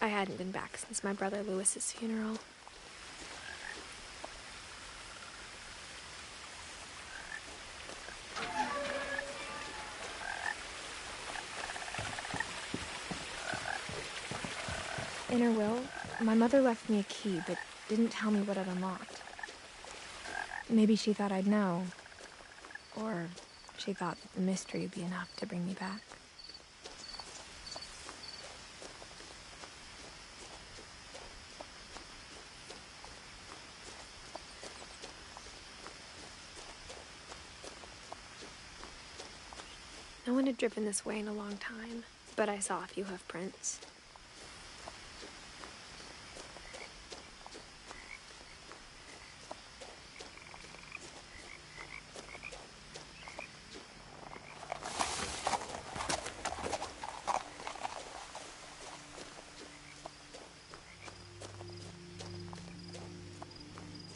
I hadn't been back since my brother Lewis's funeral. In her will, my mother left me a key, but didn't tell me what it unlocked. Maybe she thought I'd know. Or she thought that the mystery would be enough to bring me back. No one had driven this way in a long time, but I saw a few hoof prints.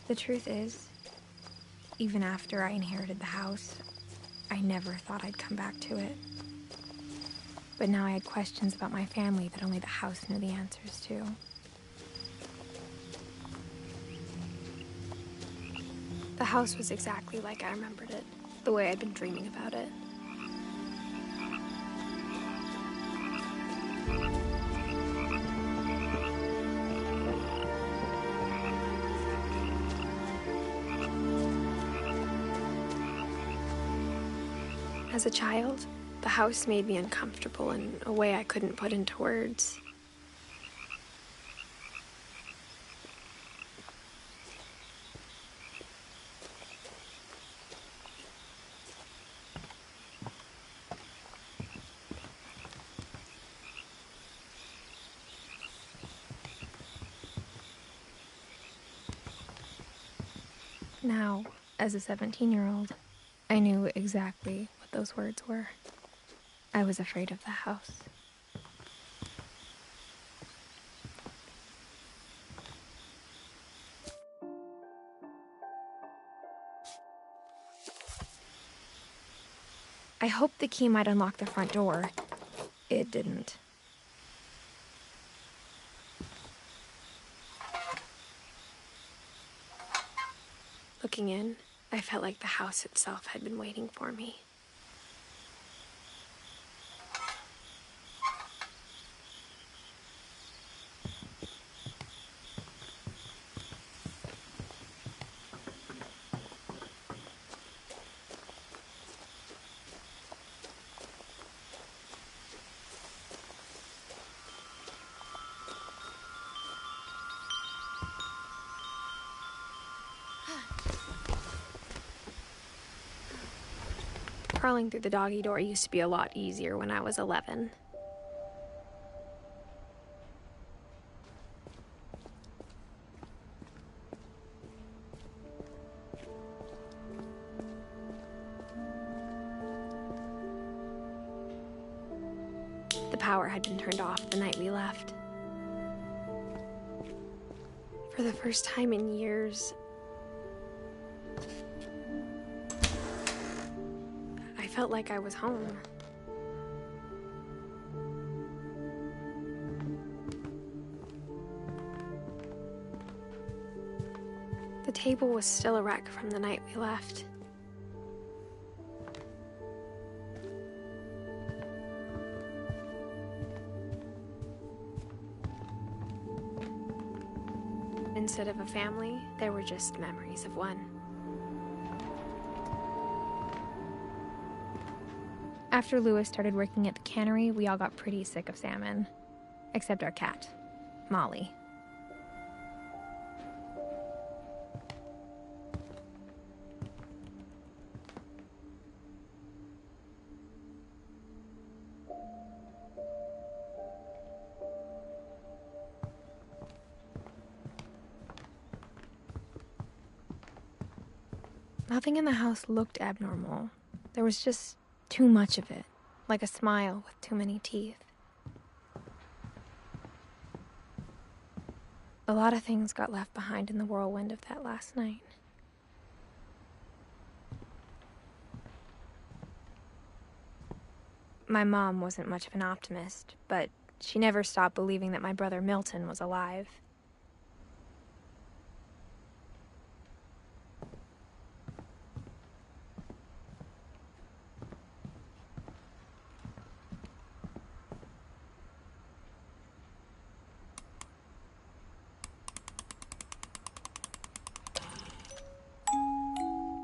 The truth is, even after I inherited the house, I never thought I'd come back to it. But now I had questions about my family that only the house knew the answers to. The house was exactly like I remembered it, the way I'd been dreaming about it. As a child, the house made me uncomfortable in a way I couldn't put into words. Now, as a 17-year-old, I knew exactly what those words were. I was afraid of the house. I hoped the key might unlock the front door. It didn't. Looking in, I felt like the house itself had been waiting for me. Crawling through the doggy door used to be a lot easier when I was 11. The power had been turned off the night we left. For the first time in years, I felt like I was home. The table was still a wreck from the night we left. Instead of a family, there were just memories of one. After Lewis started working at the cannery, we all got pretty sick of salmon. Except our cat, Molly. Nothing in the house looked abnormal. There was just too much of it, like a smile with too many teeth. A lot of things got left behind in the whirlwind of that last night. My mom wasn't much of an optimist, but she never stopped believing that my brother Milton was alive.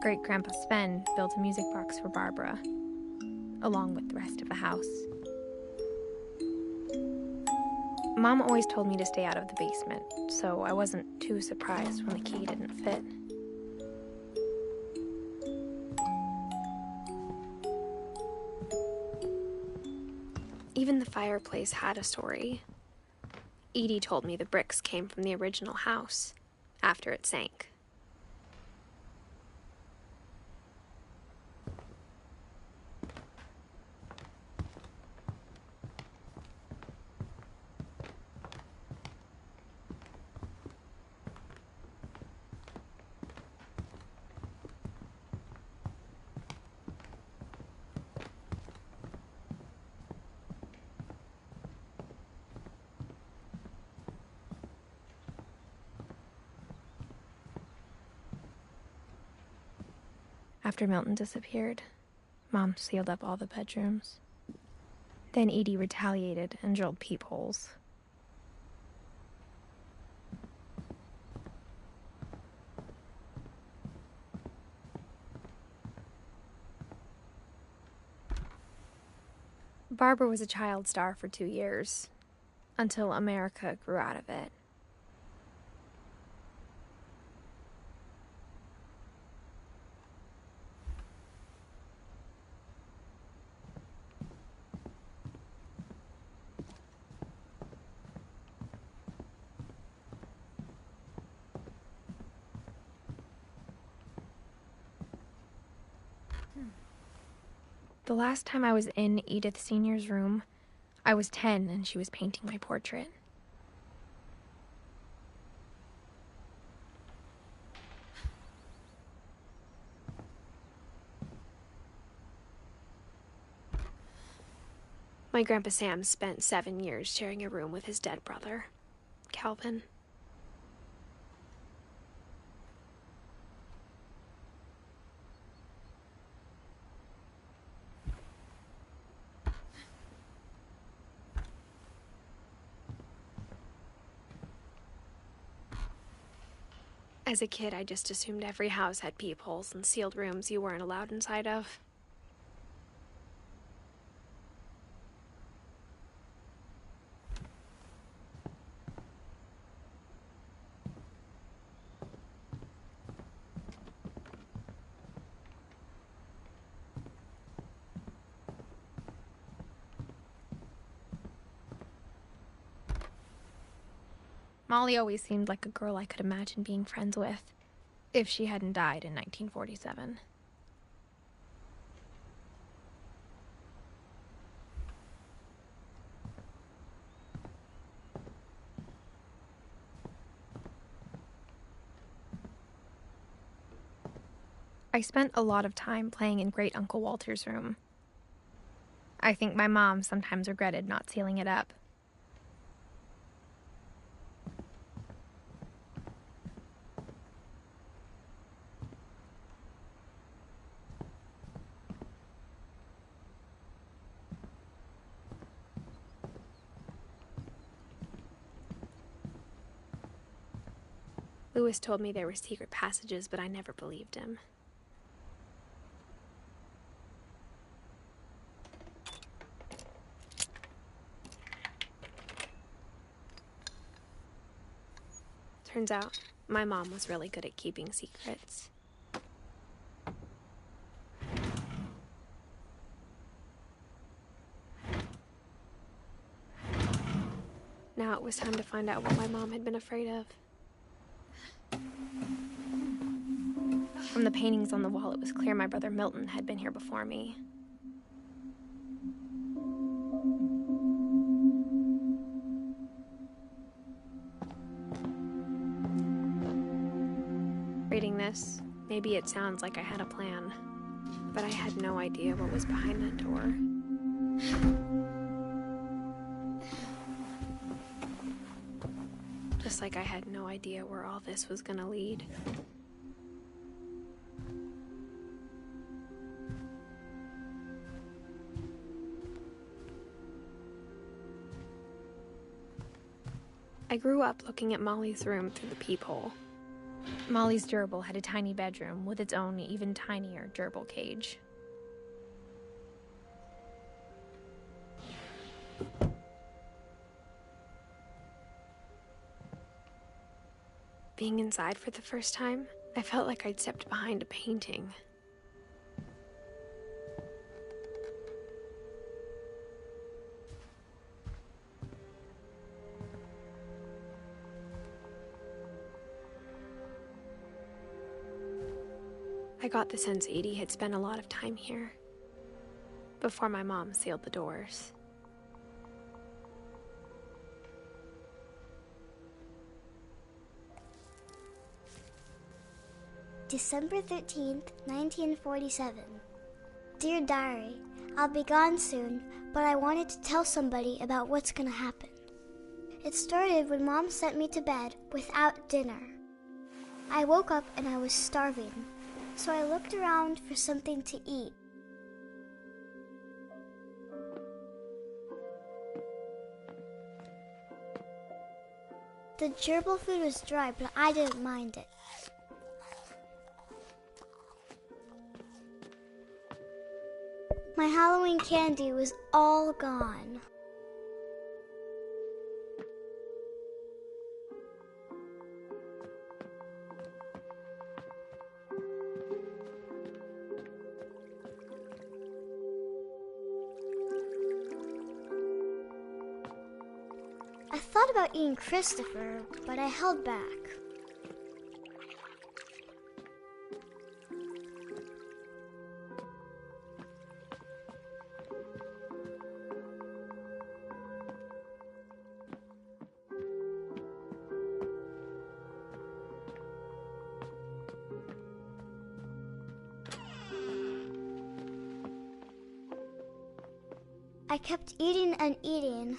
Great-Grandpa Sven built a music box for Barbara, along with the rest of the house. Mom always told me to stay out of the basement, so I wasn't too surprised when the key didn't fit. Even the fireplace had a story. Edie told me the bricks came from the original house, after it sank. After Milton disappeared, Mom sealed up all the bedrooms. Then Edie retaliated and drilled peepholes. Barbara was a child star for 2 years, until America grew out of it. The last time I was in Edith Sr.'s room, I was 10 and she was painting my portrait. My Grandpa Sam spent 7 years sharing a room with his dead brother, Calvin. As a kid, I just assumed every house had peepholes and sealed rooms you weren't allowed inside of. Molly always seemed like a girl I could imagine being friends with, if she hadn't died in 1947. I spent a lot of time playing in Great Uncle Walter's room. I think my mom sometimes regretted not sealing it up. Lewis told me there were secret passages, but I never believed him. Turns out, my mom was really good at keeping secrets. Now it was time to find out what my mom had been afraid of. From the paintings on the wall, it was clear my brother Milton had been here before me. Reading this, maybe it sounds like I had a plan, but I had no idea what was behind that door. like I had no idea where all this was gonna lead. I grew up looking at Molly's room through the peephole. Molly's gerbil had a tiny bedroom with its own even tinier gerbil cage. Being inside for the first time, I felt like I'd stepped behind a painting. I got the sense Edie had spent a lot of time here, before my mom sealed the doors. December 13th, 1947. Dear Diary, I'll be gone soon, but I wanted to tell somebody about what's gonna happen. It started when Mom sent me to bed without dinner. I woke up and I was starving, so I looked around for something to eat. The gerbil food was dry, but I didn't mind it. My Halloween candy was all gone. I thought about eating Christopher, but I held back. I kept eating and eating.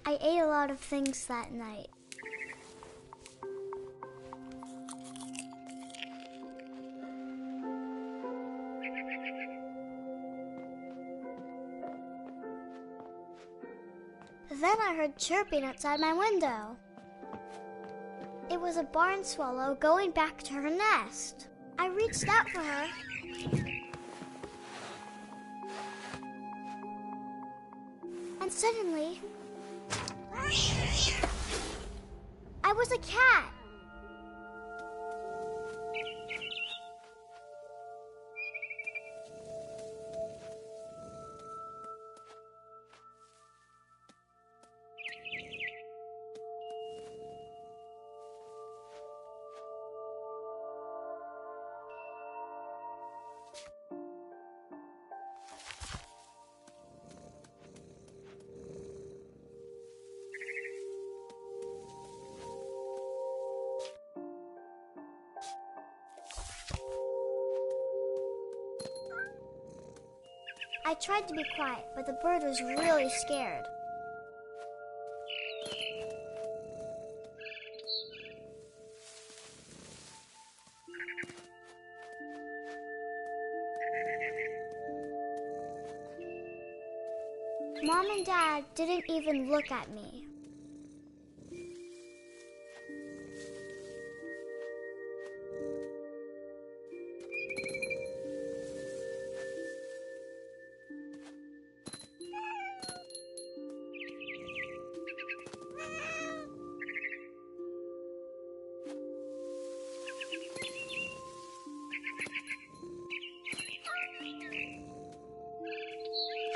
I ate a lot of things that night. Then I heard chirping outside my window. It was a barn swallow going back to her nest. I reached out for her. And suddenly, I was a cat. I tried to be quiet, but the bird was really scared. Mom and Dad didn't even look at me.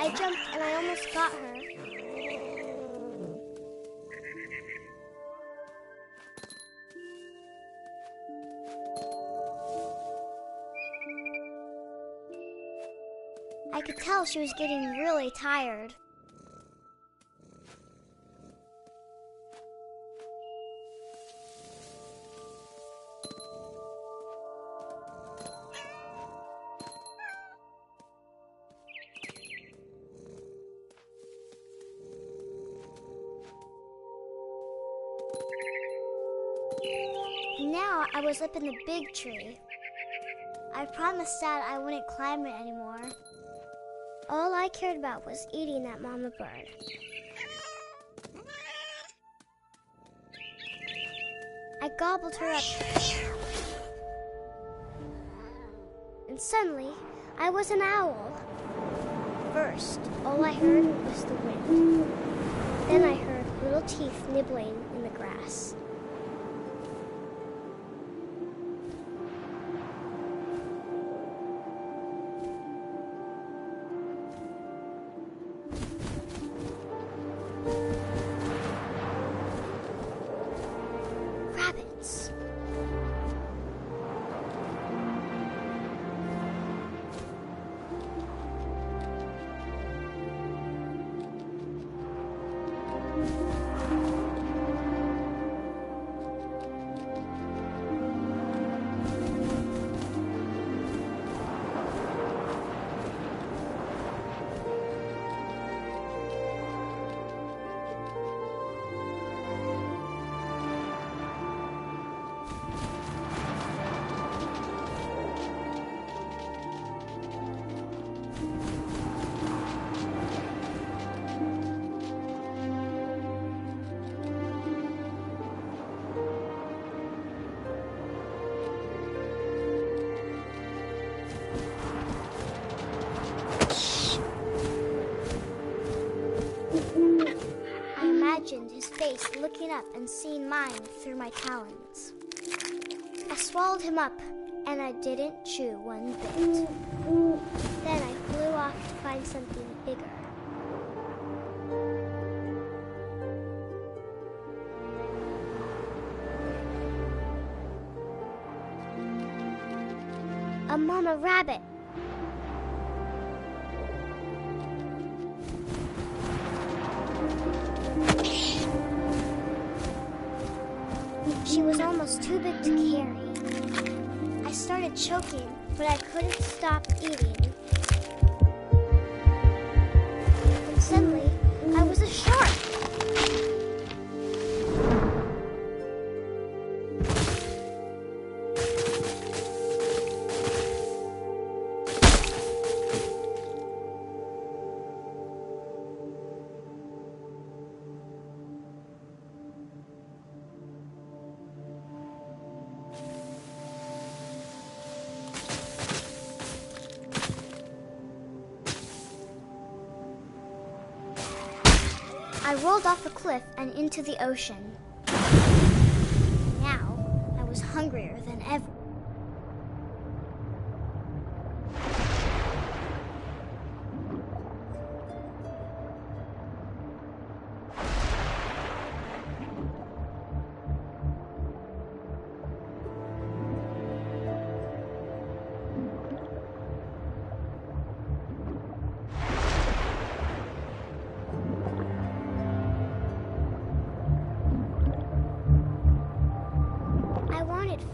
I jumped and I almost got her. I could tell she was getting really tired. And now I was up in the big tree. I promised Dad I wouldn't climb it anymore. All I cared about was eating that mama bird. I gobbled her up. And suddenly, I was an owl. First, all I heard was the wind. Then I heard little teeth nibbling in the grass. Rabbits. I imagined his face looking up and seeing mine through my talons. I swallowed him up, and I didn't chew one bit. Then I flew off to find something bigger. A mama rabbit. She was almost too big to carry. I started choking, but I couldn't stop eating. And suddenly, I was a shark. I rolled off a cliff and into the ocean. Now, I was hungrier than ever.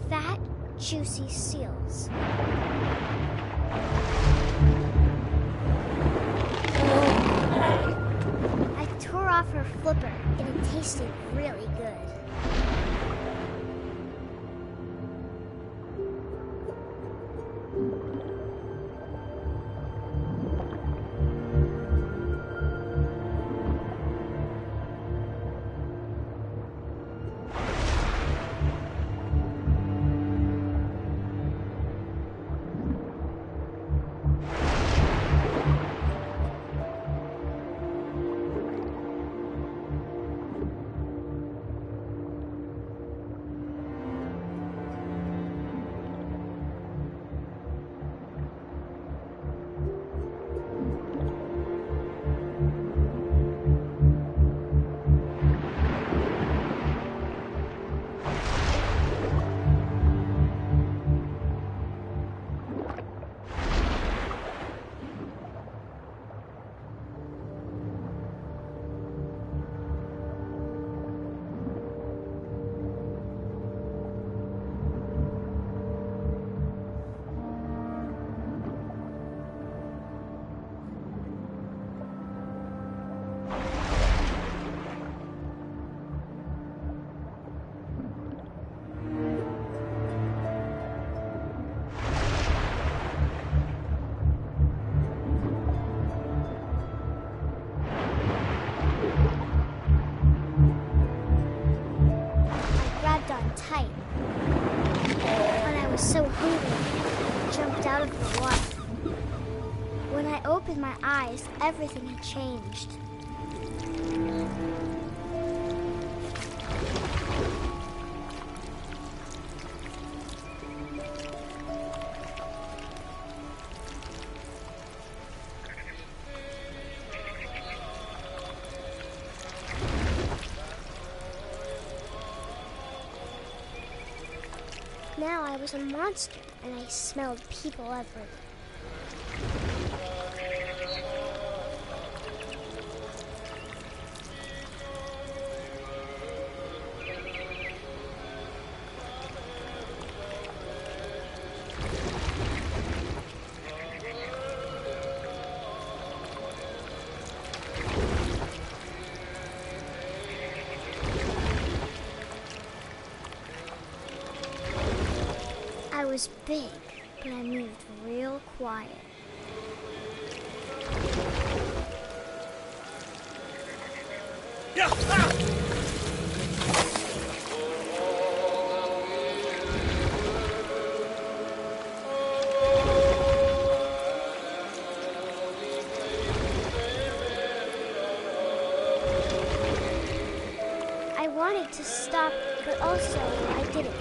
Fat, juicy seals. I tore off her flipper, and it tasted really good. tight. When I was so hungry, I jumped out of the water. When I opened my eyes, everything had changed. Now I was a monster, and I smelled people everywhere. I was big, but I moved real quiet. I wanted to stop, but also I didn't.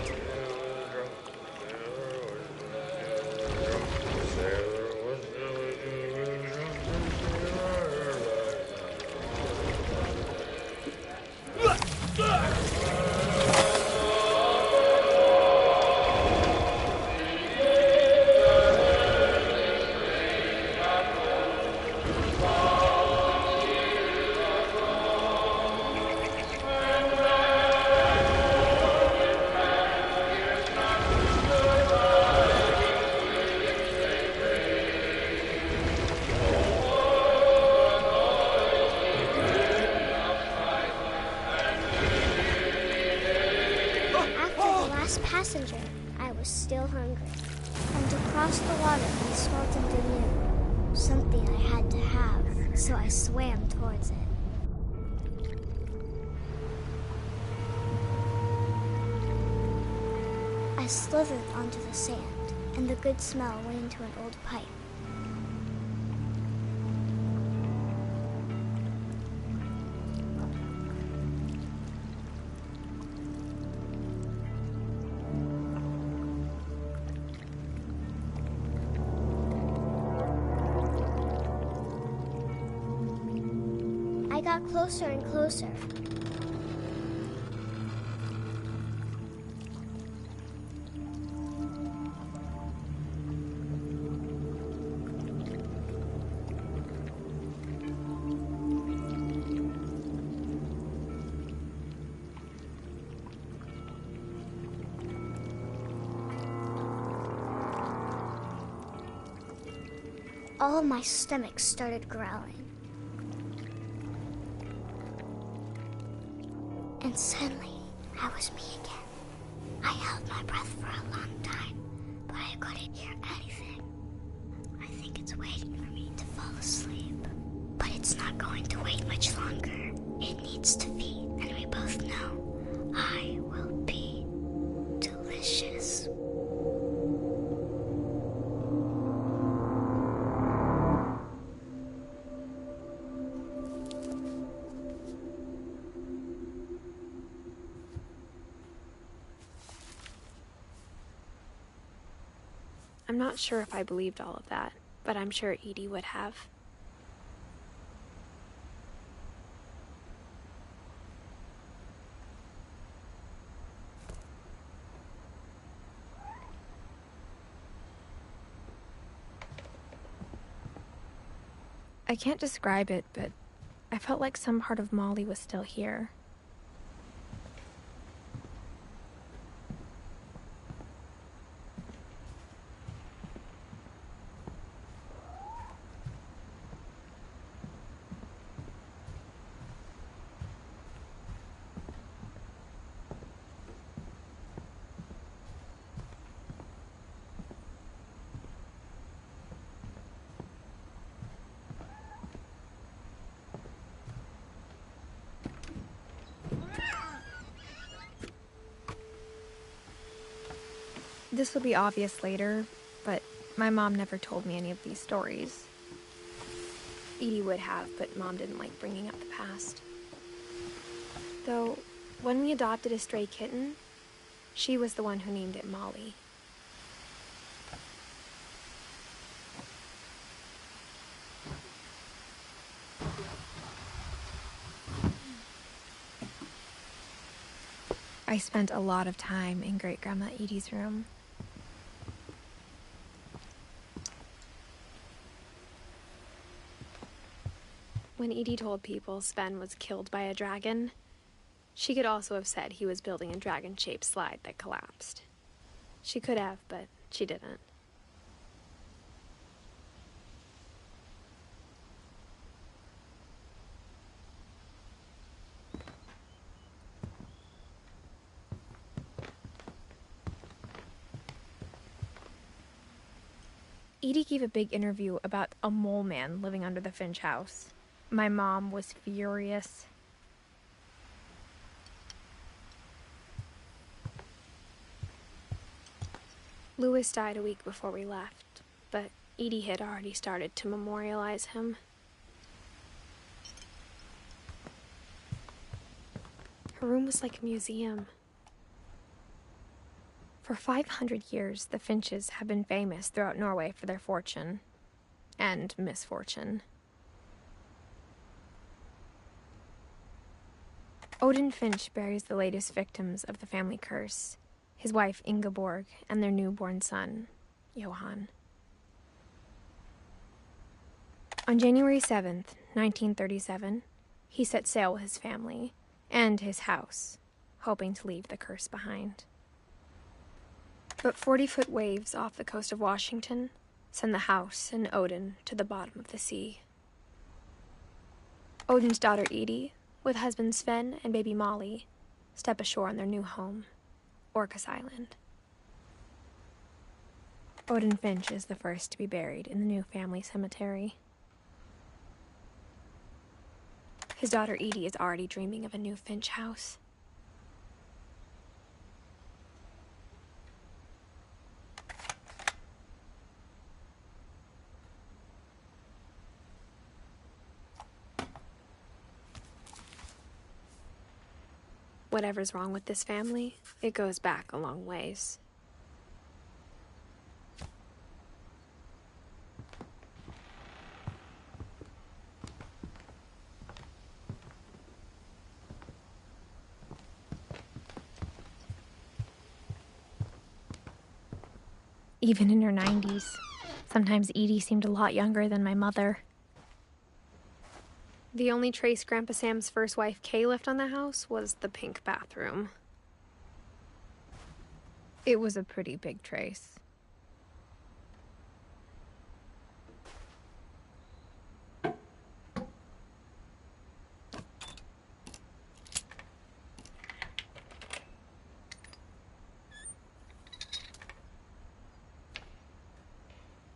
Passenger, I was still hungry. And to cross the water, I smelled something new. Something I had to have, so I swam towards it. I slithered onto the sand, and the good smell went into an old pipe. I got closer and closer. All of my stomach started growling. And suddenly, I was me again. I held my breath for a long time, but I couldn't hear anything. I think it's waiting for me to fall asleep. But it's not going to wait much longer. It needs to feed, and we both know I will be delicious. I'm not sure if I believed all of that, but I'm sure Edie would have. I can't describe it, but I felt like some part of Molly was still here. This will be obvious later, but my mom never told me any of these stories. Edie would have, but Mom didn't like bringing up the past. Though, when we adopted a stray kitten, she was the one who named it Molly. I spent a lot of time in Great-Grandma Edie's room. When Edie told people Sven was killed by a dragon, she could also have said he was building a dragon-shaped slide that collapsed. She could have, but she didn't. Edie gave a big interview about a mole man living under the Finch house. My mom was furious. Louis died a week before we left, but Edie had already started to memorialize him. Her room was like a museum. For 500 years, the Finches have been famous throughout Norway for their fortune and misfortune. Odin Finch buries the latest victims of the family curse, his wife Ingeborg and their newborn son, Johan. On January 7th, 1937, he set sail with his family and his house, hoping to leave the curse behind. But 40-foot waves off the coast of Washington send the house and Odin to the bottom of the sea. Odin's daughter Edie, with husband Sven and baby Molly, step ashore on their new home, Orcas Island. Odin Finch is the first to be buried in the new family cemetery. His daughter Edie is already dreaming of a new Finch house. Whatever's wrong with this family, it goes back a long ways. Even in her 90s, sometimes Edie seemed a lot younger than my mother. The only trace Grandpa Sam's first wife, Kay, left on the house was the pink bathroom. It was a pretty big trace.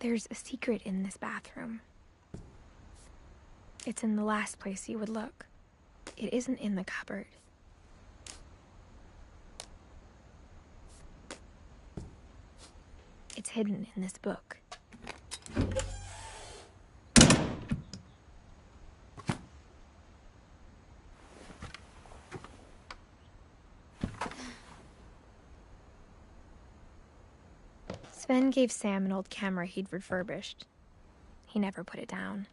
There's a secret in this bathroom. It's in the last place you would look. It isn't in the cupboard. It's hidden in this book. Sven gave Sam an old camera he'd refurbished. He never put it down.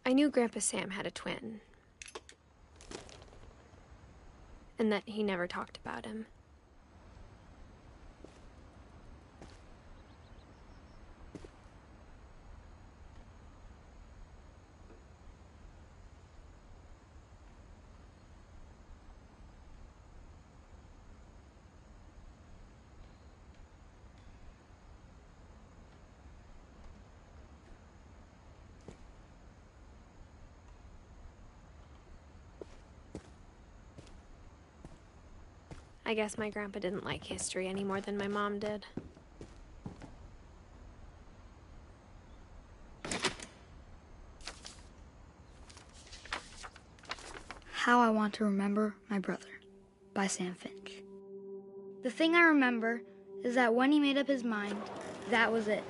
I knew Grandpa Sam had a twin, and that he never talked about him. I guess my grandpa didn't like history any more than my mom did. How I Want to Remember My Brother by Sam Finch. The thing I remember is that when he made up his mind, that was it.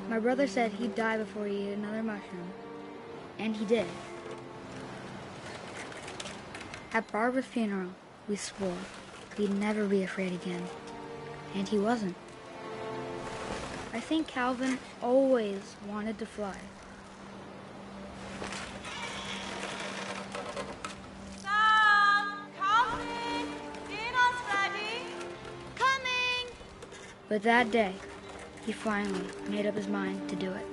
My brother said he'd die before he ate another mushroom, and he did. At Barbara's funeral, we swore we'd never be afraid again, and he wasn't. I think Calvin always wanted to fly. Sam! Calvin! Dinner's ready! Coming! But that day, he finally made up his mind to do it.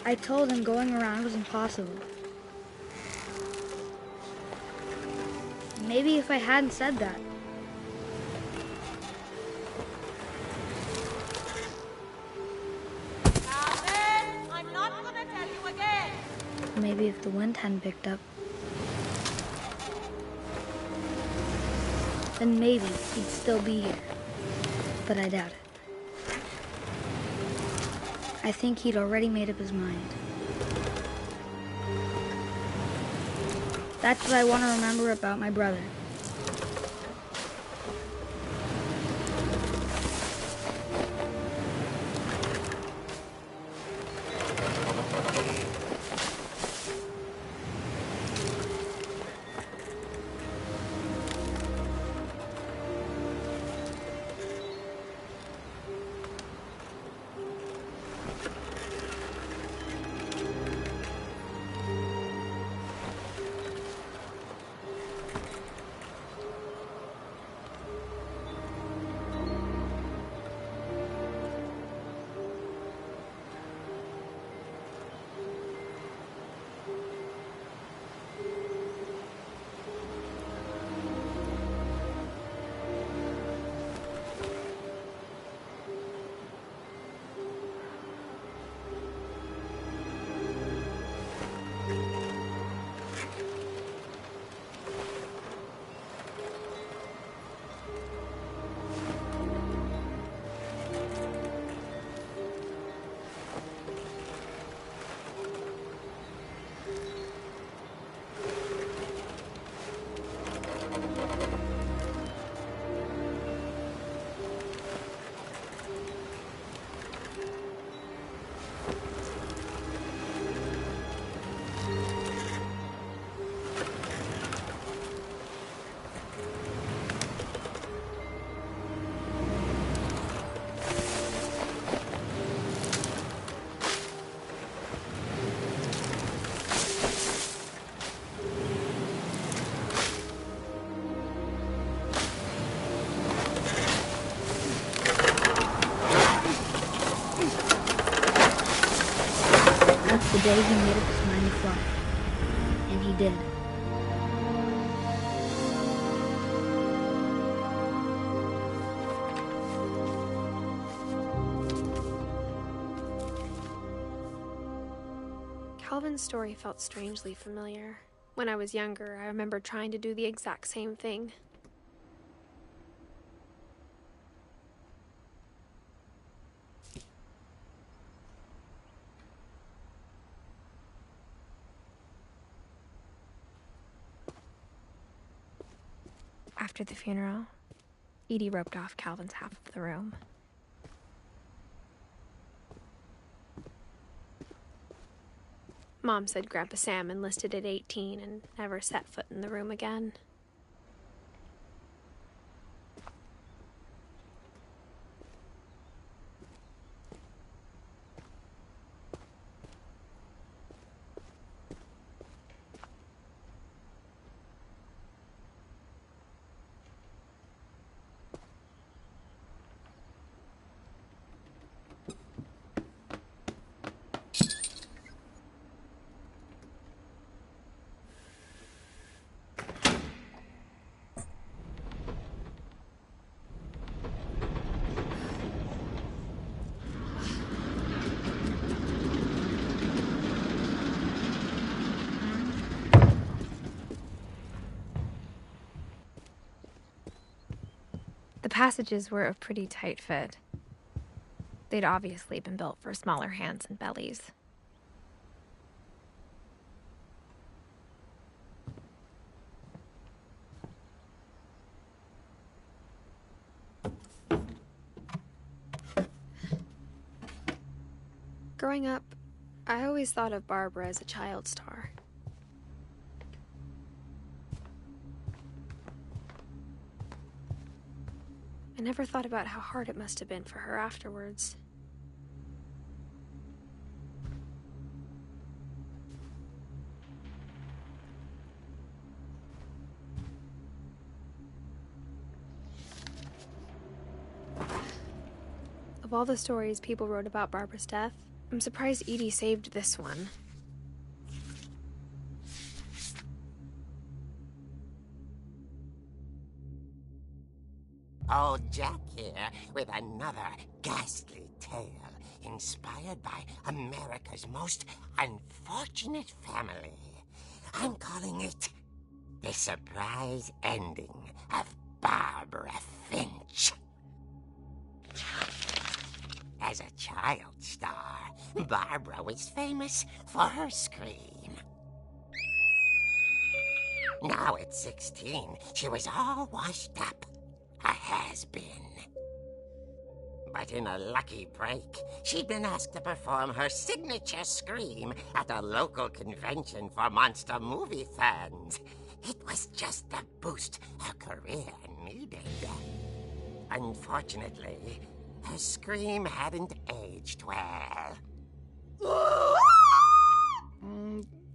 I told him going around was impossible. Maybe if I hadn't said that. Calvin! I'm not gonna tell you again! Maybe if the wind hadn't picked up, then maybe he'd still be here. But I doubt it. I think he'd already made up his mind. That's what I want to remember about my brother. The day he made up his mind to fly. And he did. Calvin's story felt strangely familiar. When I was younger, I remember trying to do the exact same thing. After the funeral, Edie roped off Calvin's half of the room. Mom said Grandpa Sam enlisted at 18 and never set foot in the room again. The passages were a pretty tight fit. They'd obviously been built for smaller hands and bellies. Growing up, I always thought of Barbara as a child star. I never thought about how hard it must have been for her afterwards. Of all the stories people wrote about Barbara's death, I'm surprised Edie saved this one. Old Jack here with another ghastly tale inspired by America's most unfortunate family. I'm calling it The Surprise Ending of Barbara Finch. As a child star, Barbara was famous for her scream. Now at 16, she was all washed up. A has-been. But in a lucky break, she'd been asked to perform her signature scream at a local convention for monster movie fans. It was just the boost her career needed. Unfortunately, her scream hadn't aged well.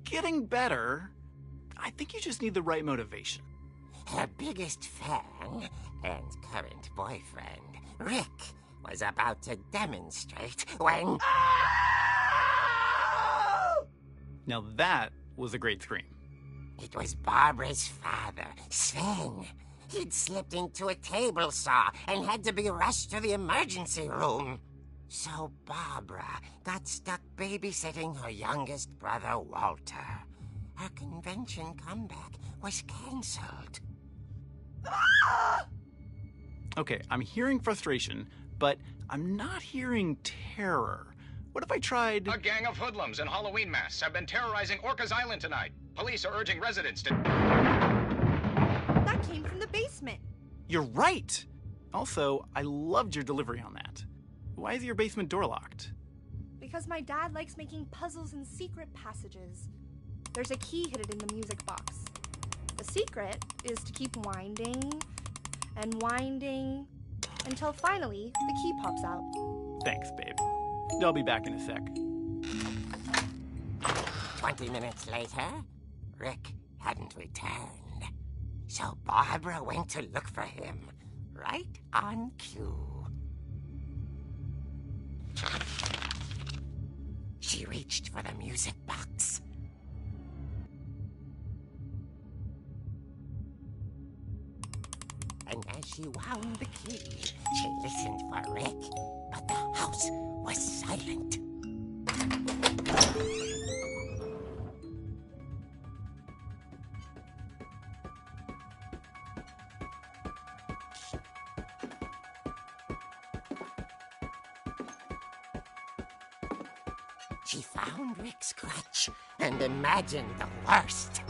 Getting better. I think you just need the right motivation. Her biggest fan and current boyfriend, Rick, was about to demonstrate when... Now that was a great scream. It was Barbara's father, Sven. He'd slipped into a table saw and had to be rushed to the emergency room. So Barbara got stuck babysitting her youngest brother, Walter. Her convention comeback was cancelled. Okay, I'm hearing frustration, but I'm not hearing terror. What if I tried... A gang of hoodlums in Halloween masks have been terrorizing Orcas Island tonight. Police are urging residents to... That came from the basement. You're right! Also, I loved your delivery on that. Why is your basement door locked? Because my dad likes making puzzles and secret passages. There's a key hidden in the music box. The secret is to keep winding and winding until finally the key pops out. Thanks, babe. I'll be back in a sec. 20 minutes later, Rick hadn't returned. So Barbara went to look for him, right on cue. She reached for the music box. And as she wound the key, she listened for Rick, but the house was silent. She found Rick's crutch and imagined the worst.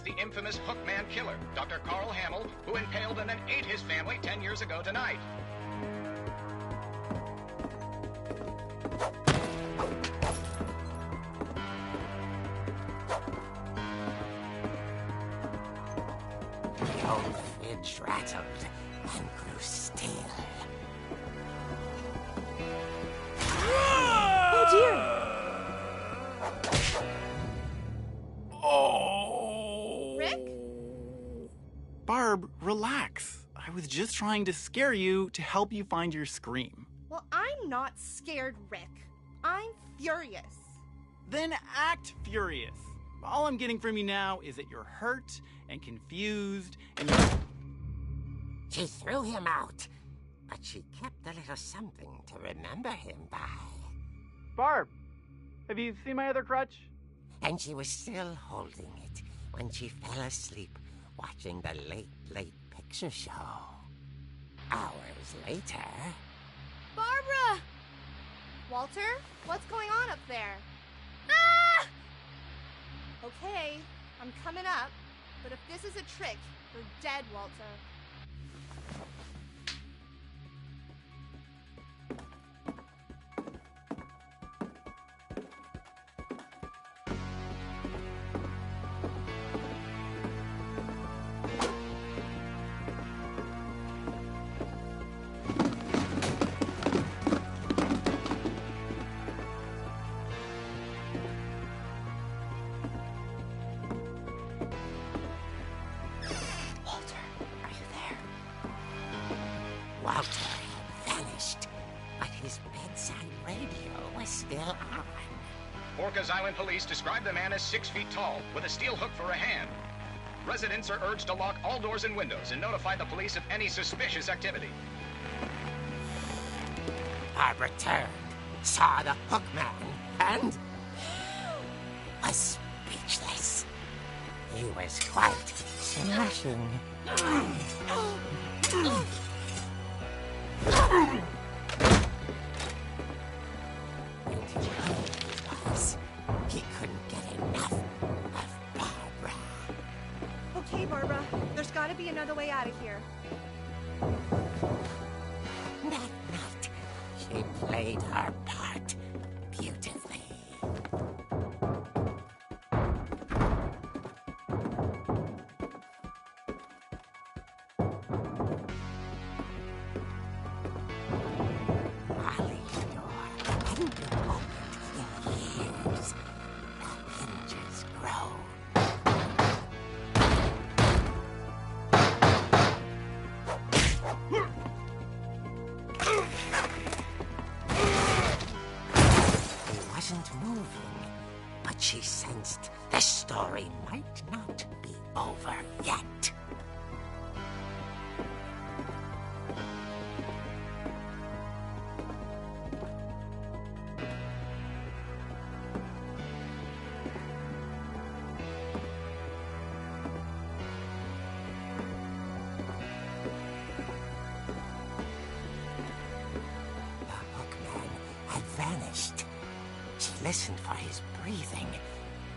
the infamous Hookman killer, Dr. Carl Hamill, who impaled and then ate his family 10 years ago tonight. The old fridge rattled and grew still. Oh dear! Oh! Rick? Barb, relax. I was just trying to scare you to help you find your scream. Well, I'm not scared, Rick. I'm furious. Then act furious. All I'm getting from you now is that you're hurt and confused and you're... She threw him out, but she kept a little something to remember him by. Barb, have you seen my other crutch? And she was still holding it when she fell asleep watching the late picture show. Hours later... Barbara! Walter, what's going on up there? Ah! Okay, I'm coming up, but if this is a trick, you're dead, Walter. Walter had vanished, but his bedside radio was still on. Orcas Island police describe the man as 6 feet tall, with a steel hook for a hand. Residents are urged to lock all doors and windows and notify the police of any suspicious activity. Barbara turned, saw the hook man, and was speechless. He was quite smashing. He couldn't get enough of Barbara. Okay, Barbara, there's gotta be another way out of here. That night, she played her part beautifully. Molly's door hadn't been opened in years. The hinges groaned. He wasn't moving, but she sensed the story might not be over yet. The hookman had vanished. She listened for his breathing,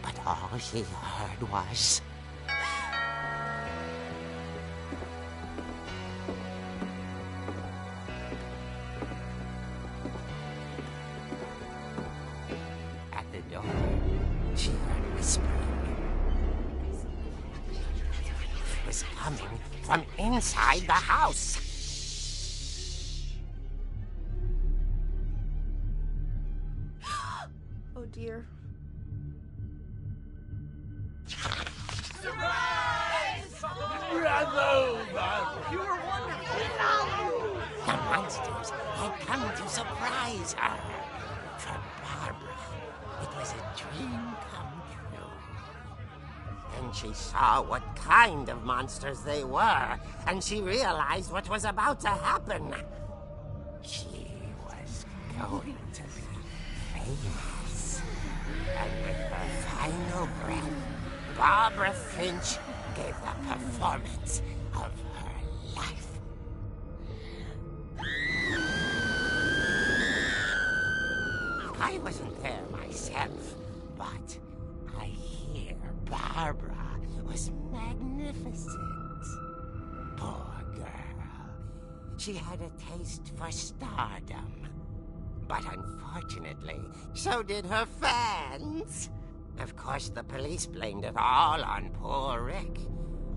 but all she heard was... At the door, she heard whispering. It was coming from inside the house. Oh dear. The monsters had come to surprise her. For Barbara, it was a dream come true. Then she saw what kind of monsters they were, and she realized what was about to happen. She was going to be famous. And with her final breath, Barbara Finch gave the performance of her life. I wasn't there myself, but I hear Barbara was magnificent. Poor girl. She had a taste for stardom. But unfortunately, so did her fans. Of course, the police blamed it all on poor Rick,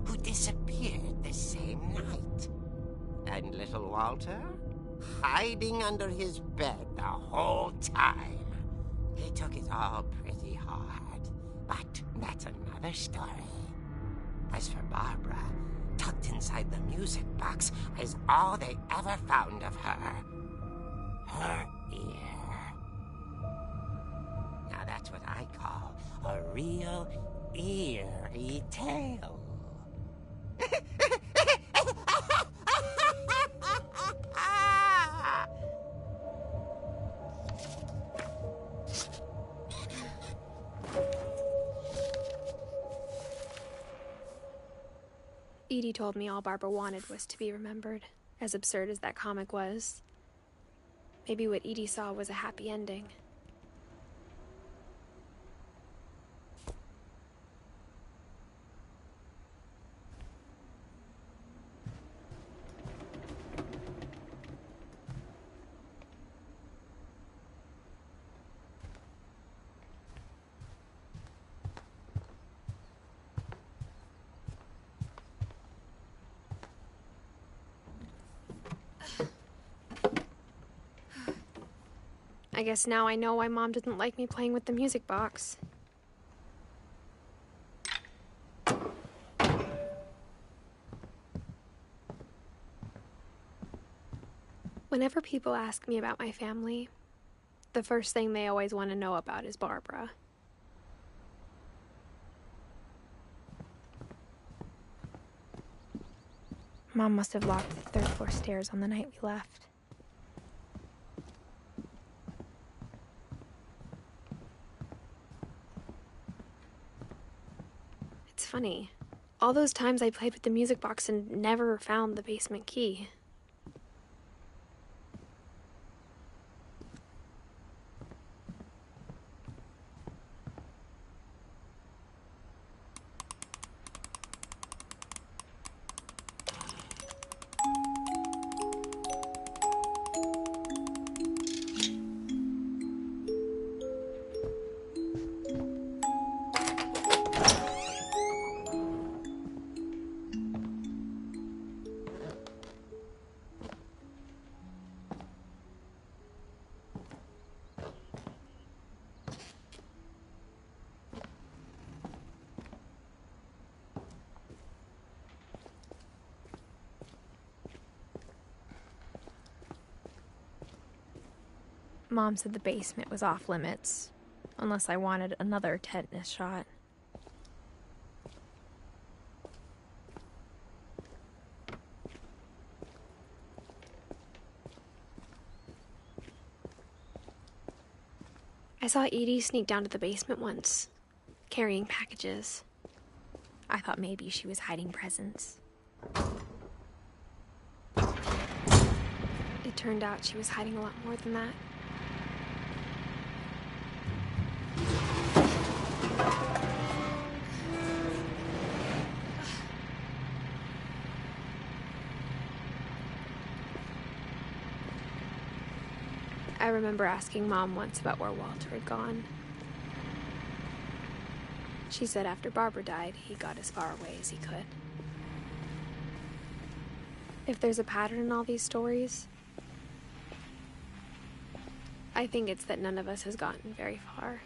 who disappeared the same night. And little Walter? Hiding under his bed the whole time. He took it all pretty hard, but that's another story. As for Barbara, tucked inside the music box is all they ever found of her. Her ear. Now that's what I call a real eerie tale. Edie told me all Barbara wanted was to be remembered, as absurd as that comic was. Maybe what Edie saw was a happy ending. I guess now I know why Mom didn't like me playing with the music box. Whenever people ask me about my family, the first thing they always want to know about is Barbara. Mom must have locked the third floor stairs on the night we left. It's funny. All those times I played with the music box and never found the basement key. Mom said the basement was off limits, unless I wanted another tetanus shot. I saw Edie sneak down to the basement once, carrying packages. I thought maybe she was hiding presents. It turned out she was hiding a lot more than that. I remember asking Mom once about where Walter had gone. She said after Barbara died, he got as far away as he could. If there's a pattern in all these stories, I think it's that none of us has gotten very far.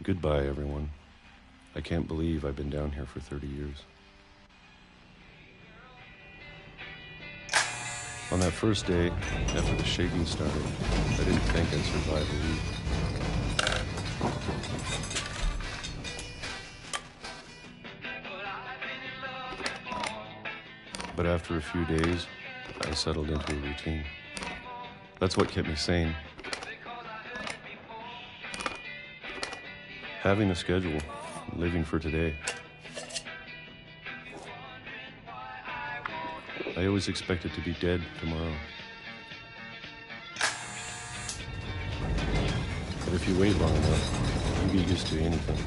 Goodbye, everyone. I can't believe I've been down here for 30 years. On that first day, after the shaking started, I didn't think I'd survive a week. But after a few days, I settled into a routine. That's what kept me sane. Having a schedule, living for today. I always expected to be dead tomorrow. if you wait long enough, you get used to anything.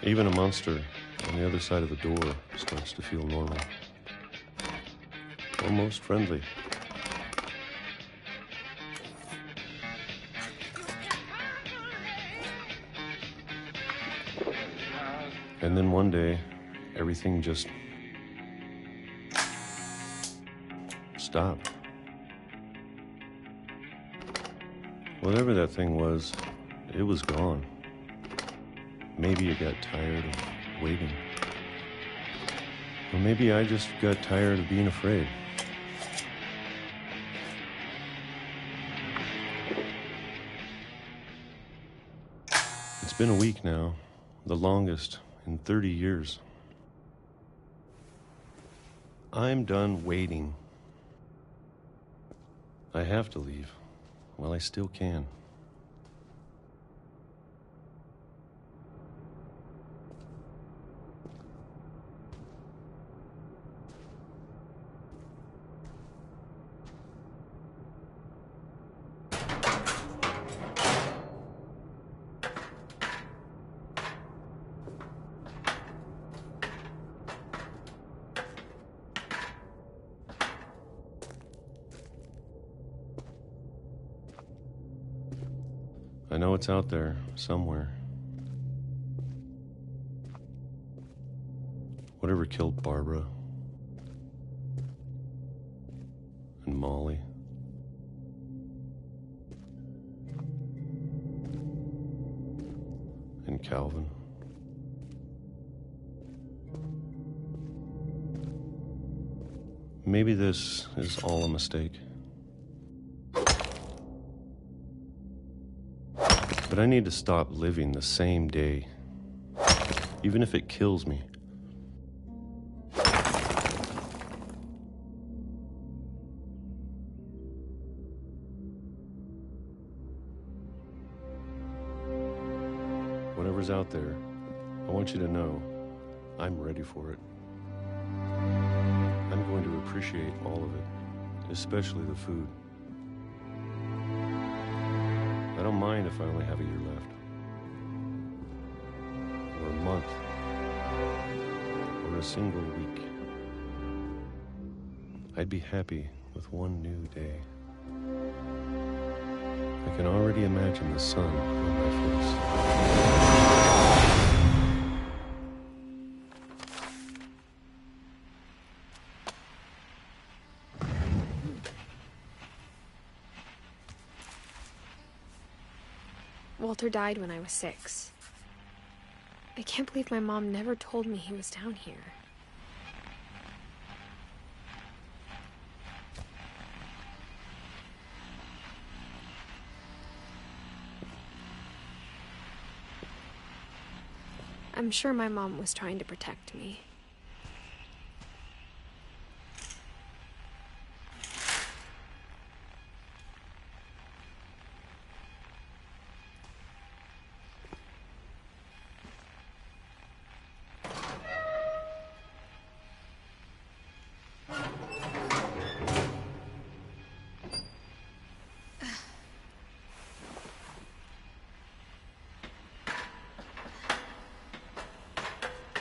Even a monster on the other side of the door starts to feel normal. Almost friendly. And then one day, everything just stopped. Whatever that thing was, it was gone. Maybe it got tired of waiting. Or maybe I just got tired of being afraid. It's been a week now, the longest in 30 years. I'm done waiting. I have to leave while I still can. I know it's out there, somewhere. Whatever killed Barbara and Molly. And Calvin. Maybe this is all a mistake. But I need to stop living the same day, even if it kills me. Whatever's out there, I want you to know I'm ready for it. I'm going to appreciate all of it, especially the food. I don't mind if I only have a year left, or a month, or a single week. I'd be happy with one new day. I can already imagine the sun on my face. Walter died when I was 6. I can't believe my mom never told me he was down here. I'm sure my mom was trying to protect me.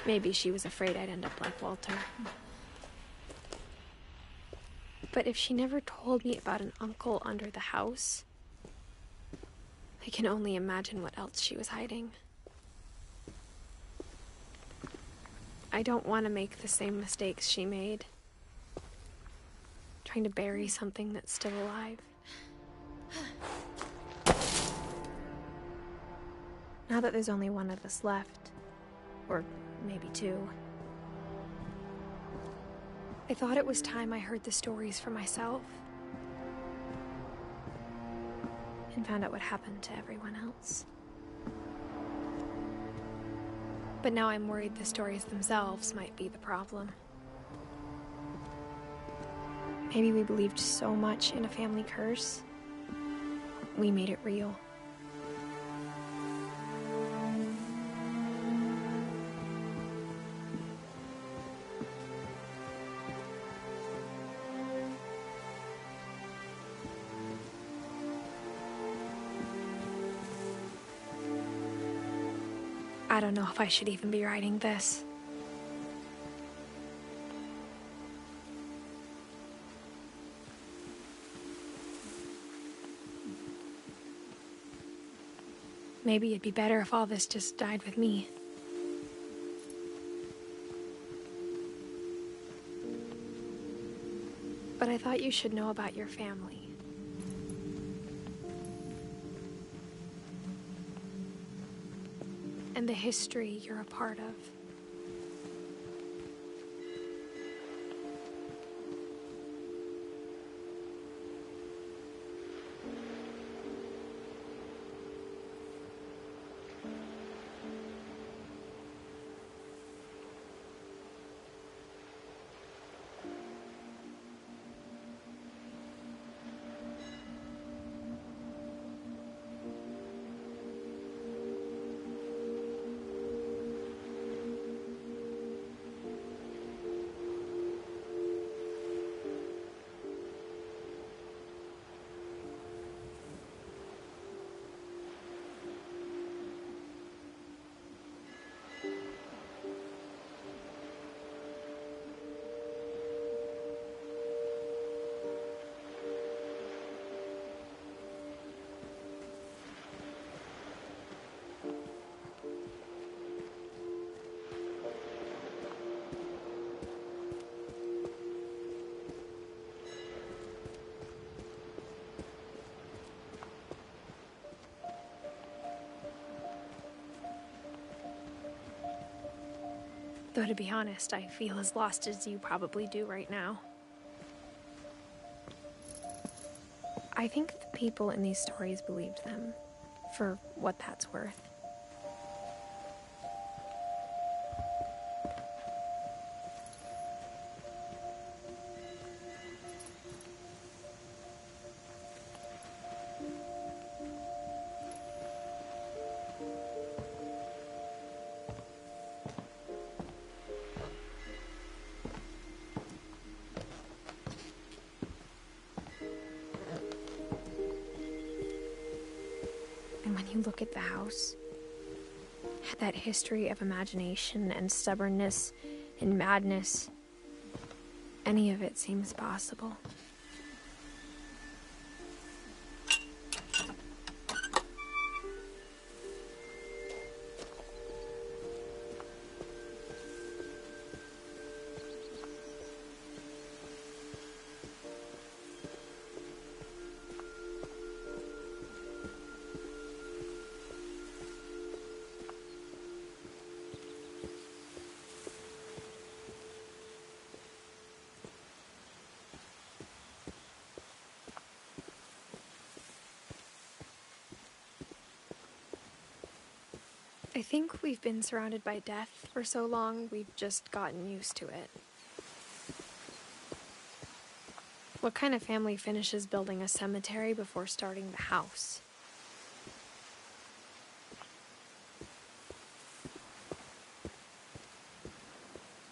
Maybe she was afraid I'd end up like Walter. But if she never told me about an uncle under the house, I can only imagine what else she was hiding. I don't want to make the same mistakes she made, trying to bury something that's still alive. Now that there's only one of us left, or maybe 2, I thought it was time I heard the stories for myself and found out what happened to everyone else. But now I'm worried the stories themselves might be the problem. Maybe we believed so much in a family curse, we made it real. I don't know if I should even be writing this. Maybe it'd be better if all this just died with me. But I thought you should know about your family. And the history you're a part of. Though to be honest, I feel as lost as you probably do right now. I think the people in these stories believed them, for what that's worth. And when you look at the house, that history of imagination and stubbornness and madness, any of it seems possible. I think we've been surrounded by death for so long, we've just gotten used to it. What kind of family finishes building a cemetery before starting the house?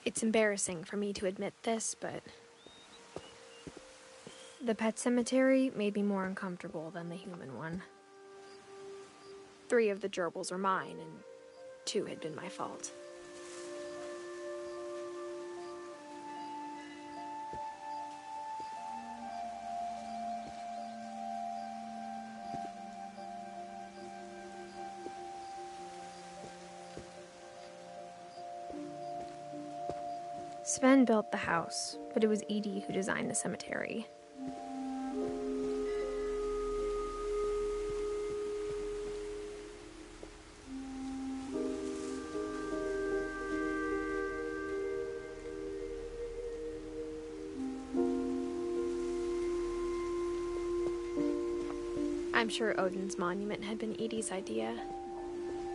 It's embarrassing for me to admit this, but the pet cemetery made me more uncomfortable than the human one. 3 of the gerbils are mine, and 2 had been my fault. Sven built the house, but it was Edie who designed the cemetery. I'm sure Odin's monument had been Edie's idea.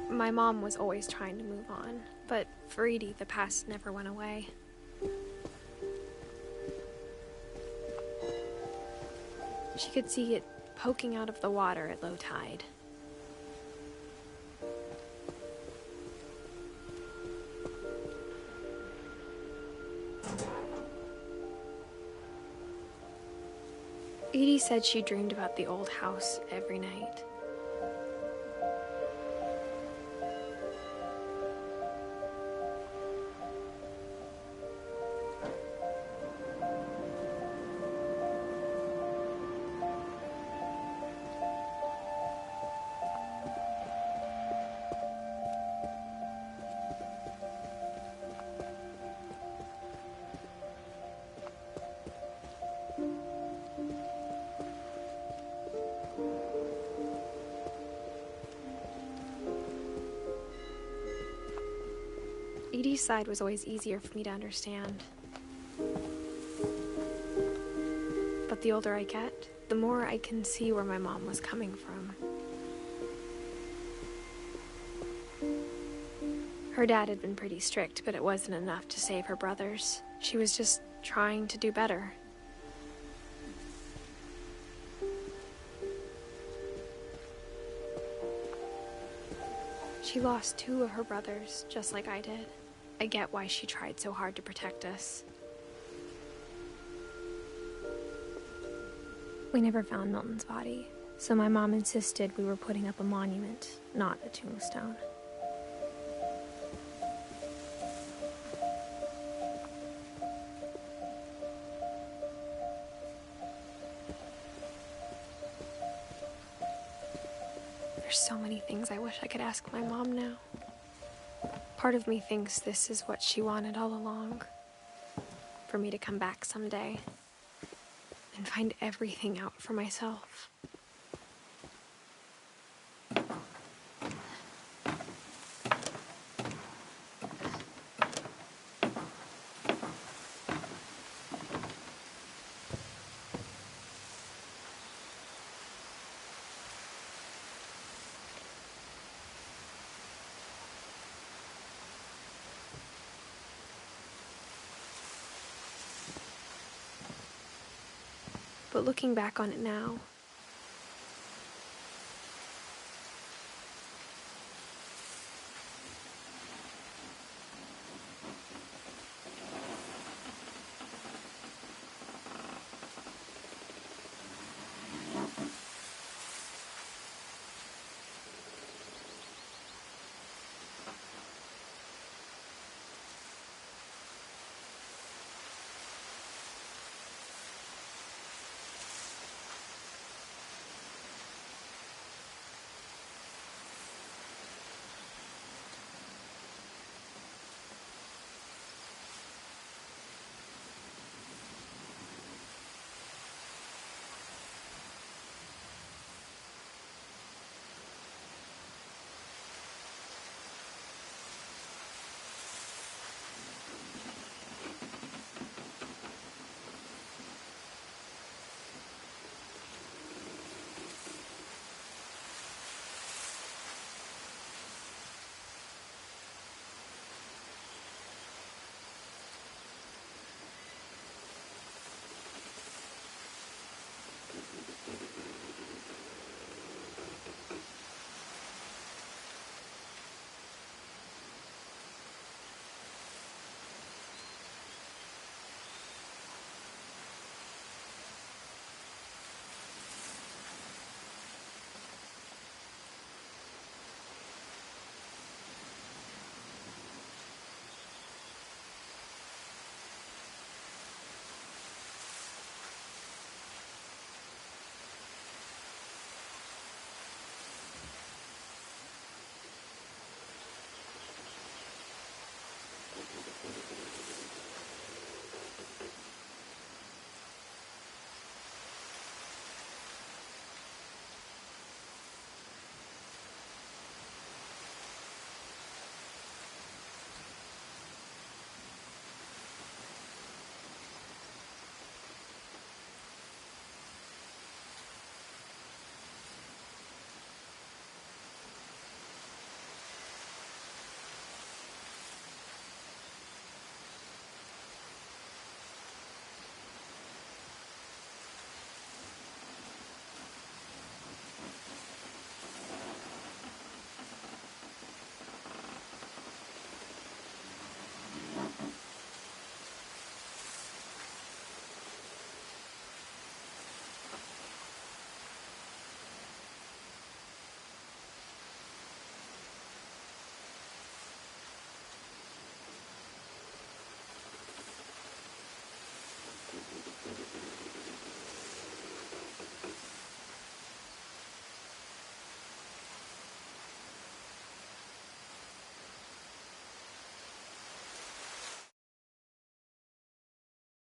My mom was always trying to move on, but for Edie, the past never went away. She could see it poking out of the water at low tide. Edie said she dreamed about the old house every night. Edie's side was always easier for me to understand. But the older I get, the more I can see where my mom was coming from. Her dad had been pretty strict, but it wasn't enough to save her brothers. She was just trying to do better. She lost 2 of her brothers, just like I did. I get why she tried so hard to protect us. We never found Milton's body, so my mom insisted we were putting up a monument, not a tombstone. There's so many things I wish I could ask my mom now. Part of me thinks this is what she wanted all along. For me to come back someday and find everything out for myself. But looking back on it now,